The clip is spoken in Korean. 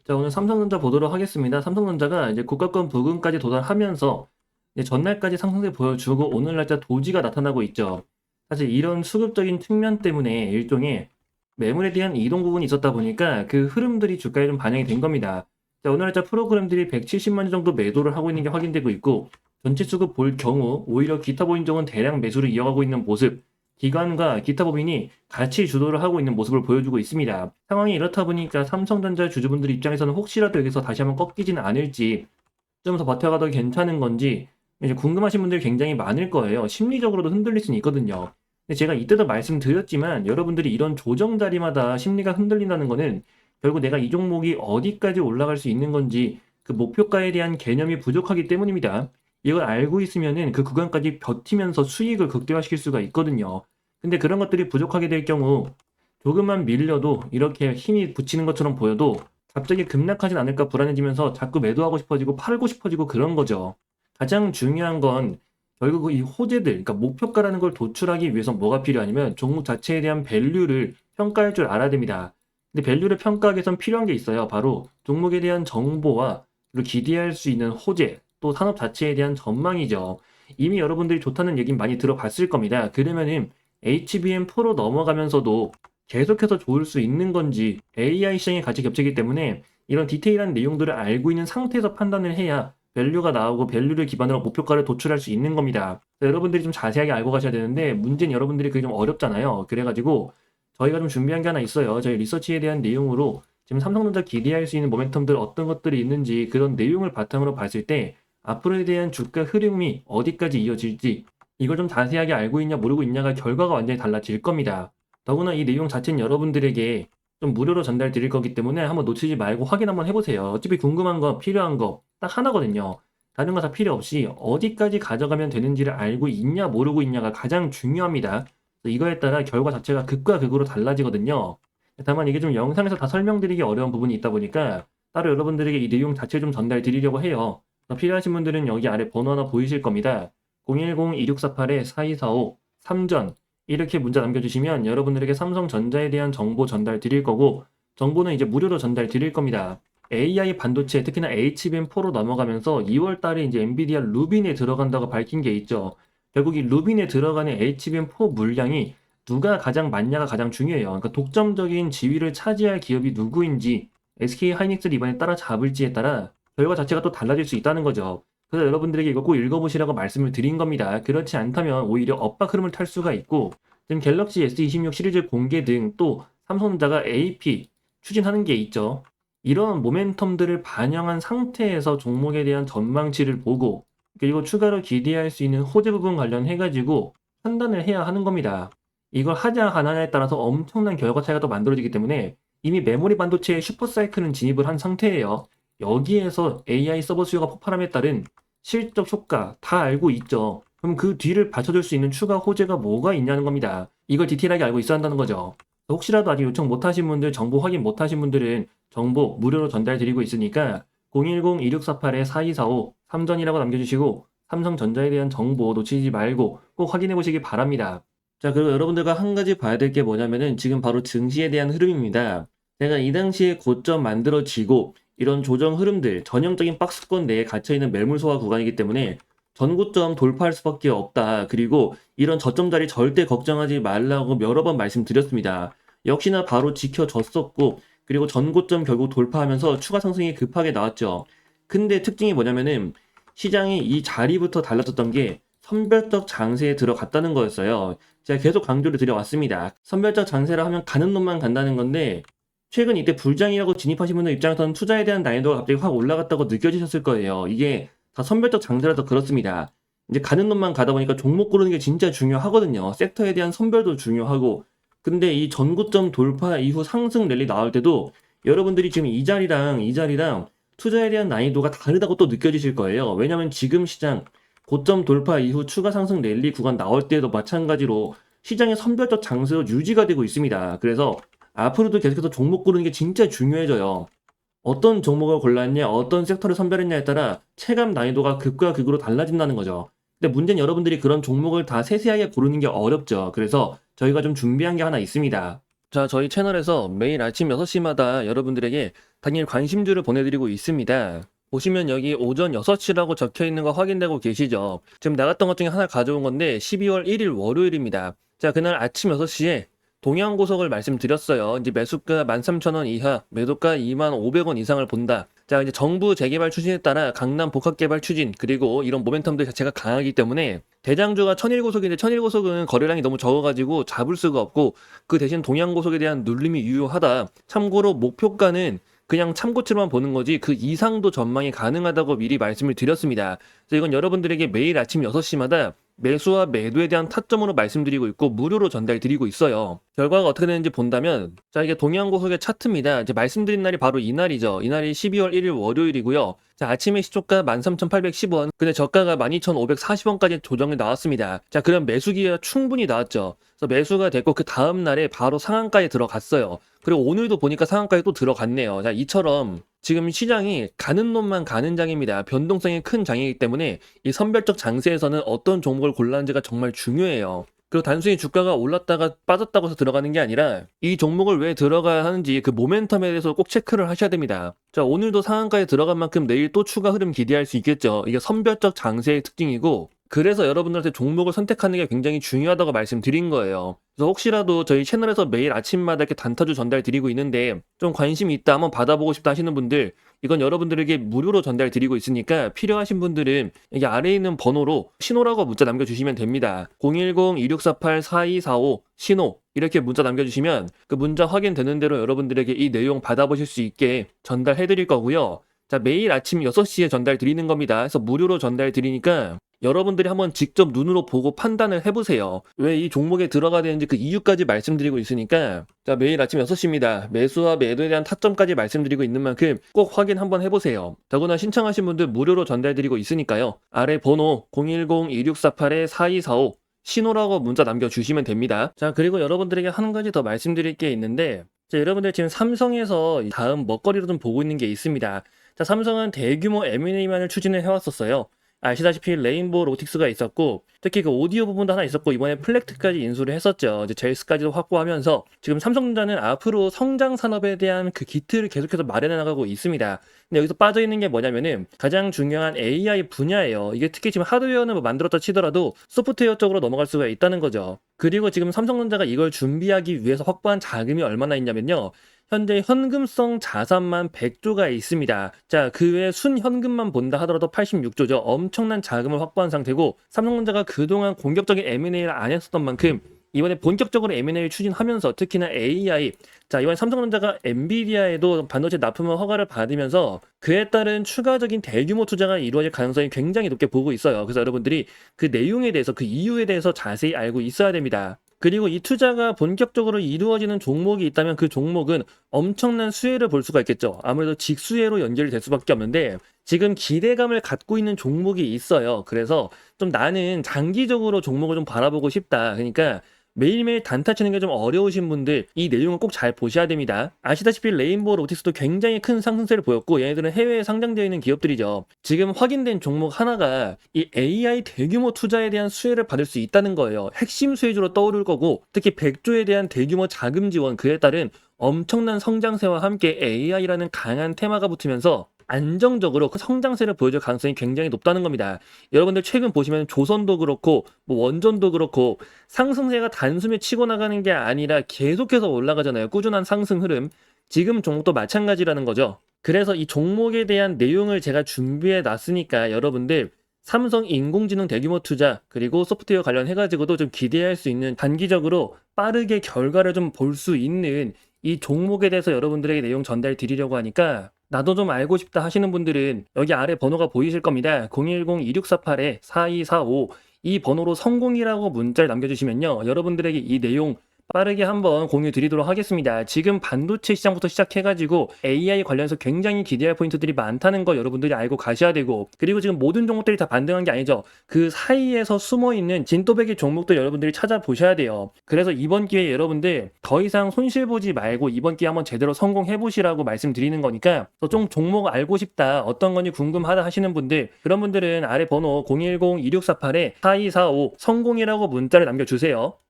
자, 오늘 삼성전자 보도록 하겠습니다. 삼성전자가 이제 고가권 부근까지 도달하면서 이제 전날까지 상승세 보여주고 오늘 날짜 도지가 나타나고 있죠. 사실 이런 수급적인 측면 때문에 일종의 매물에 대한 이동 부분이 있었다 보니까 그 흐름들이 주가에 좀 반영이 된 겁니다. 자, 오늘 날짜 프로그램들이 170만 주 정도 매도를 하고 있는 게 확인되고 있고, 전체 수급 볼 경우 오히려 기타 보인종은 대량 매수를 이어가고 있는 모습, 기관과 기타 법인이 같이 주도를 하고 있는 모습을 보여주고 있습니다. 상황이 이렇다 보니까 삼성전자 주주분들 입장에서는 혹시라도 여기서 다시 한번 꺾이지는 않을지, 좀 더 버텨가도 괜찮은 건지 이제 궁금하신 분들이 굉장히 많을 거예요. 심리적으로도 흔들릴 수는 있거든요. 근데 제가 이때도 말씀드렸지만 여러분들이 이런 조정 자리마다 심리가 흔들린다는 거는 결국 내가 이 종목이 어디까지 올라갈 수 있는 건지 그 목표가에 대한 개념이 부족하기 때문입니다. 이걸 알고 있으면은 그 구간까지 버티면서 수익을 극대화시킬 수가 있거든요. 근데 그런 것들이 부족하게 될 경우 조금만 밀려도 이렇게 힘이 붙이는 것처럼 보여도 갑자기 급락하진 않을까 불안해지면서 자꾸 매도하고 싶어지고 팔고 싶어지고 그런 거죠. 가장 중요한 건 결국 이 호재들, 그러니까 목표가라는 걸 도출하기 위해서 뭐가 필요하냐면 종목 자체에 대한 밸류를 평가할 줄 알아야 됩니다. 근데 밸류를 평가하기 위해선 필요한 게 있어요. 바로 종목에 대한 정보와 그리고 기대할 수 있는 호재, 또 산업 자체에 대한 전망이죠. 이미 여러분들이 좋다는 얘기는 많이 들어봤을 겁니다. 그러면은 HBM4로 넘어가면서도 계속해서 좋을 수 있는 건지 AI 시장이 같이 겹치기 때문에 이런 디테일한 내용들을 알고 있는 상태에서 판단을 해야 밸류가 나오고 밸류를 기반으로 목표가를 도출할 수 있는 겁니다. 여러분들이 좀 자세하게 알고 가셔야 되는데 문제는 여러분들이 그게 좀 어렵잖아요. 그래가지고 저희가 좀 준비한 게 하나 있어요. 저희 리서치에 대한 내용으로 지금 삼성전자 기대할 수 있는 모멘텀들 어떤 것들이 있는지 그런 내용을 바탕으로 봤을 때 앞으로에 대한 주가 흐름이 어디까지 이어질지 이걸 좀 자세하게 알고 있냐 모르고 있냐가 결과가 완전히 달라질 겁니다. 더구나 이 내용 자체는 여러분들에게 좀 무료로 전달 드릴 거기 때문에 한번 놓치지 말고 확인 한번 해보세요. 어차피 궁금한 거 필요한 거 딱 하나거든요. 다른 거 다 필요 없이 어디까지 가져가면 되는지를 알고 있냐 모르고 있냐가 가장 중요합니다. 이거에 따라 결과 자체가 극과 극으로 달라지거든요. 다만 이게 좀 영상에서 다 설명드리기 어려운 부분이 있다 보니까 따로 여러분들에게 이 내용 자체를 좀 전달 드리려고 해요. 필요하신 분들은 여기 아래 번호 하나 보이실 겁니다. 010-2648-4245 삼전 이렇게 문자 남겨주시면 여러분들에게 삼성전자에 대한 정보 전달 드릴 거고 정보는 이제 무료로 전달 드릴 겁니다. AI 반도체 특히나 HBM4로 넘어가면서 2월 달에 이제 엔비디아 루빈에 들어간다고 밝힌 게 있죠. 결국 이 루빈에 들어가는 HBM4 물량이 누가 가장 많냐가 가장 중요해요. 그러니까 독점적인 지위를 차지할 기업이 누구인지 SK 하이닉스를 이번에 따라잡을지에 따라 결과 자체가 또 달라질 수 있다는 거죠. 그래서 여러분들에게 이거 꼭 읽어보시라고 말씀을 드린 겁니다. 그렇지 않다면 오히려 엇박 흐름을 탈 수가 있고 지금 갤럭시 S26 시리즈 공개 등 또 삼성전자가 AP 추진하는 게 있죠. 이런 모멘텀들을 반영한 상태에서 종목에 대한 전망치를 보고 그리고 추가로 기대할 수 있는 호재 부분 관련해가지고 판단을 해야 하는 겁니다. 이걸 하냐 안 하냐에 따라서 엄청난 결과 차이가 또 만들어지기 때문에 이미 메모리 반도체의 슈퍼사이클은 진입을 한 상태예요. 여기에서 AI 서버 수요가 폭발함에 따른 실적 효과 다 알고 있죠. 그럼 그 뒤를 받쳐줄 수 있는 추가 호재가 뭐가 있냐는 겁니다. 이걸 디테일하게 알고 있어야 한다는 거죠. 혹시라도 아직 요청 못하신 분들, 정보 확인 못하신 분들은 정보 무료로 전달드리고 있으니까 010-2648-4245 삼전이라고 남겨주시고 삼성전자에 대한 정보 놓치지 말고 꼭 확인해 보시기 바랍니다. 자, 그리고 여러분들과 한 가지 봐야 될 게 뭐냐면은 지금 바로 증시에 대한 흐름입니다. 제가 이 당시에 고점 만들어지고 이런 조정 흐름들 전형적인 박스권 내에 갇혀있는 매물 소화 구간이기 때문에 전고점 돌파할 수밖에 없다. 그리고 이런 저점 자리 절대 걱정하지 말라고 여러 번 말씀드렸습니다. 역시나 바로 지켜졌었고 그리고 전고점 결국 돌파하면서 추가 상승이 급하게 나왔죠. 근데 특징이 뭐냐면은 시장이 이 자리부터 달라졌던 게 선별적 장세에 들어갔다는 거였어요. 제가 계속 강조를 드려왔습니다. 선별적 장세라 하면 가는 놈만 간다는 건데 최근 이때 불장이라고 진입하신 분들 입장에서는 투자에 대한 난이도가 갑자기 확 올라갔다고 느껴지셨을 거예요. 이게 다 선별적 장세라서 그렇습니다. 이제 가는 놈만 가다 보니까 종목 고르는 게 진짜 중요하거든요. 섹터에 대한 선별도 중요하고 근데 이 전고점 돌파 이후 상승 랠리 나올 때도 여러분들이 지금 이 자리랑 투자에 대한 난이도가 다르다고 또 느껴지실 거예요. 왜냐면 지금 시장 고점 돌파 이후 추가 상승 랠리 구간 나올 때도 마찬가지로 시장의 선별적 장세로 유지가 되고 있습니다. 그래서 앞으로도 계속해서 종목 고르는 게 진짜 중요해져요. 어떤 종목을 골랐냐, 어떤 섹터를 선별했냐에 따라 체감 난이도가 극과 극으로 달라진다는 거죠. 근데 문제는 여러분들이 그런 종목을 다 세세하게 고르는 게 어렵죠. 그래서 저희가 좀 준비한 게 하나 있습니다. 자, 저희 채널에서 매일 아침 6시마다 여러분들에게 당일 관심주를 보내드리고 있습니다. 보시면 여기 오전 6시라고 적혀 있는 거 확인되고 계시죠? 지금 나갔던 것 중에 하나 가져온 건데 12월 1일 월요일입니다. 자, 그날 아침 6시에 동양고속을 말씀드렸어요. 이제 매수가 13,000원 이하, 매도가 25,500원 이상을 본다. 자, 이제 정부 재개발 추진에 따라 강남 복합개발 추진, 그리고 이런 모멘텀들 자체가 강하기 때문에 대장주가 천일고속인데 천일고속은 거래량이 너무 적어가지고 잡을 수가 없고 그 대신 동양고속에 대한 눌림이 유효하다. 참고로 목표가는 그냥 참고치로만 보는 거지 그 이상도 전망이 가능하다고 미리 말씀을 드렸습니다. 그래서 이건 여러분들에게 매일 아침 6시마다 매수와 매도에 대한 타점으로 말씀드리고 있고 무료로 전달드리고 있어요. 결과가 어떻게 되는지 본다면 자, 이게 동양고속의 차트입니다. 이제 말씀드린 날이 바로 이날이죠. 이날이 12월 1일 월요일이고요. 자, 아침에 시초가 13,810원, 근데 저가가 12,540원까지 조정이 나왔습니다. 자, 그럼 매수 기회가 충분히 나왔죠. 그래서 매수가 됐고 그 다음 날에 바로 상한가에 들어갔어요. 그리고 오늘도 보니까 상한가에 또 들어갔네요. 자, 이처럼 지금 시장이 가는 놈만 가는 장입니다. 변동성이 큰 장이기 때문에 이 선별적 장세에서는 어떤 종목을 골랐는지가 정말 중요해요. 그리고 단순히 주가가 올랐다가 빠졌다고 해서 들어가는 게 아니라 이 종목을 왜 들어가야 하는지 그 모멘텀에 대해서 꼭 체크를 하셔야 됩니다. 자, 오늘도 상한가에 들어간 만큼 내일 또 추가 흐름 기대할 수 있겠죠. 이게 선별적 장세의 특징이고 그래서 여러분들한테 종목을 선택하는 게 굉장히 중요하다고 말씀드린 거예요. 그래서 혹시라도 저희 채널에서 매일 아침마다 이렇게 단타주 전달 드리고 있는데 좀 관심이 있다, 한번 받아보고 싶다 하시는 분들 이건 여러분들에게 무료로 전달 드리고 있으니까 필요하신 분들은 여기 아래에 있는 번호로 신호라고 문자 남겨주시면 됩니다. 010-2648-4245 신호 이렇게 문자 남겨주시면 그 문자 확인되는 대로 여러분들에게 이 내용 받아보실 수 있게 전달해 드릴 거고요. 자, 매일 아침 6시에 전달 드리는 겁니다. 그래서 무료로 전달 드리니까 여러분들이 한번 직접 눈으로 보고 판단을 해보세요. 왜 이 종목에 들어가야 되는지 그 이유까지 말씀드리고 있으니까 자, 매일 아침 6시입니다. 매수와 매도에 대한 타점까지 말씀드리고 있는 만큼 꼭 확인 한번 해보세요. 더구나 신청하신 분들 무료로 전달드리고 있으니까요. 아래 번호 010-2648-4245 신호라고 문자 남겨주시면 됩니다. 자, 그리고 여러분들에게 한 가지 더 말씀드릴 게 있는데 자, 여러분들 지금 삼성에서 다음 먹거리로 좀 보고 있는 게 있습니다. 자, 삼성은 대규모 M&A만을 추진을 해왔었어요. 아시다시피 레인보우 로틱스가 있었고 특히 그 오디오 부분도 하나 있었고 이번에 플렉트까지 인수를 했었죠. 이제 제이스까지도 확보하면서 지금 삼성전자는 앞으로 성장 산업에 대한 그 기틀을 계속해서 마련해 나가고 있습니다. 근데 여기서 빠져 있는 게 뭐냐면은 가장 중요한 AI 분야예요. 이게 특히 지금 하드웨어는 뭐 만들었다 치더라도 소프트웨어 쪽으로 넘어갈 수가 있다는 거죠. 그리고 지금 삼성전자가 이걸 준비하기 위해서 확보한 자금이 얼마나 있냐면요. 현재 현금성 자산만 100조가 있습니다. 자, 그 외에 순현금만 본다 하더라도 86조죠. 엄청난 자금을 확보한 상태고 삼성전자가 그동안 공격적인 M&A를 안 했었던 만큼 이번에 본격적으로 M&A를 추진하면서 특히나 AI, 자, 이번에 삼성전자가 엔비디아에도 반도체 납품 허가를 받으면서 그에 따른 추가적인 대규모 투자가 이루어질 가능성이 굉장히 높게 보고 있어요. 그래서 여러분들이 그 내용에 대해서 그 이유에 대해서 자세히 알고 있어야 됩니다. 그리고 이 투자가 본격적으로 이루어지는 종목이 있다면 그 종목은 엄청난 수혜를 볼 수가 있겠죠. 아무래도 직수혜로 연결이 될 수밖에 없는데 지금 기대감을 갖고 있는 종목이 있어요. 그래서 좀 나는 장기적으로 종목을 좀 바라보고 싶다. 그러니까 매일매일 단타 치는 게 좀 어려우신 분들 이 내용을 꼭 잘 보셔야 됩니다. 아시다시피 레인보우 로틱스도 굉장히 큰 상승세를 보였고 얘네들은 해외에 상장되어 있는 기업들이죠. 지금 확인된 종목 하나가 이 AI 대규모 투자에 대한 수혜를 받을 수 있다는 거예요. 핵심 수혜주로 떠오를 거고 특히 100조에 대한 대규모 자금 지원 그에 따른 엄청난 성장세와 함께 AI라는 강한 테마가 붙으면서 안정적으로 그 성장세를 보여줄 가능성이 굉장히 높다는 겁니다. 여러분들 최근 보시면 조선도 그렇고 뭐 원전도 그렇고 상승세가 단숨에 치고 나가는 게 아니라 계속해서 올라가잖아요. 꾸준한 상승 흐름. 지금 종목도 마찬가지라는 거죠. 그래서 이 종목에 대한 내용을 제가 준비해 놨으니까 여러분들 삼성 인공지능 대규모 투자 그리고 소프트웨어 관련해가지고도 좀 기대할 수 있는 단기적으로 빠르게 결과를 좀 볼 수 있는 이 종목에 대해서 여러분들에게 내용 전달 드리려고 하니까 나도 좀 알고 싶다 하시는 분들은 여기 아래 번호가 보이실 겁니다. 010-2648-4245 이 번호로 성공이라고 문자를 남겨주시면요. 여러분들에게 이 내용 빠르게 한번 공유 드리도록 하겠습니다. 지금 반도체 시장부터 시작해가지고 AI 관련해서 굉장히 기대할 포인트들이 많다는 거 여러분들이 알고 가셔야 되고 그리고 지금 모든 종목들이 다 반등한 게 아니죠. 그 사이에서 숨어있는 진또배기 종목들 여러분들이 찾아보셔야 돼요. 그래서 이번 기회에 여러분들 더 이상 손실 보지 말고 이번 기회 한번 제대로 성공해보시라고 말씀드리는 거니까 좀 종목 알고 싶다 어떤 건지 궁금하다 하시는 분들 그런 분들은 아래 번호 010-2648-4245 성공이라고 문자를 남겨주세요.